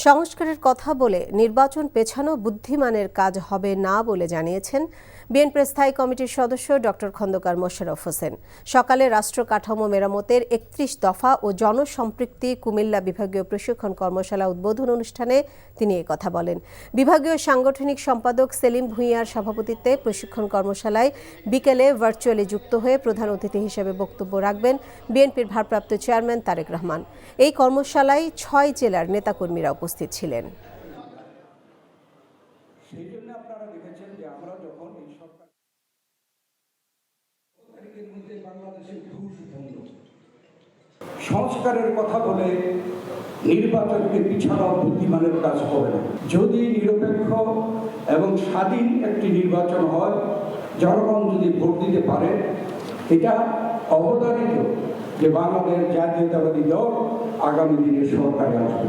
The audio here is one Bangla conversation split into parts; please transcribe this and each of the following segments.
সংস্কারের কথা বলে নির্বাচন পেছানো বুদ্ধিমানের কাজ হবে না বলে জানিয়েছেন বিএনপির স্থায়ী কমিটির সদস্য ডক্টর খন্দকার মোশাররফ হোসেন। সকালে রাষ্ট্র কাঠামো মেরামতের ৩১ দফা ও জনসম্পৃক্তি কুমিল্লা বিভাগীয় প্রশিক্ষণ কর্মশালা উদ্বোধন অনুষ্ঠানে তিনি কথা বলেন। বিভাগীয় সাংগঠনিক সম্পাদক সেলিম ভূঁইয়ার সভাপতিত্বে প্রশিক্ষণ কর্মশালায় বিকেলে ভার্চুয়ালি যুক্ত হয়ে প্রধান অতিথি হিসেবে বক্তব্য রাখবেন বিএনপির ভারপ্রাপ্ত চেয়ারম্যান তারেক রহমান। এই কর্মশালায় ৬ জেলার নেতাকর্মীরা উপস্থিত ছিলেন। সংস্কারের কথা বলে নির্বাচনকে পিছানো বুদ্ধিমানের কাজ হবে না। যদি নিরপেক্ষ এবং স্বাধীন একটি নির্বাচন হয়, জনগণ যদি ভোট দিতে পারে, এটা অবধারিত যে বাংলাদেশ জাতীয়তাবাদী দল আগামী দিনে সরকারে আসবে।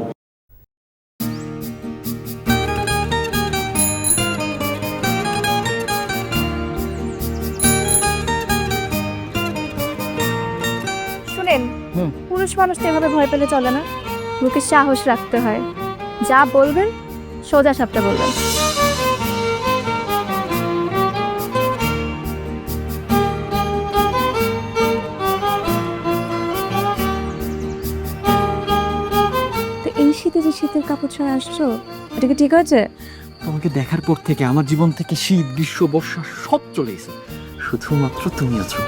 পুরুষ মানুষ তো এভাবে ভয় পেলে চলে না, মুখে সাহস রাখতে হয়। যা বলবেন সোজা সাপটা বলবেন। তো এই শীতে যে শীতের কাপড় ছড়ে আসছো, এটা কি ঠিক আছে? তোমাকে দেখার পর থেকে আমার জীবন থেকে শীত, গ্রীষ্ম, বর্ষা সব চলে গেছে, শুধুমাত্র তুমি আছো।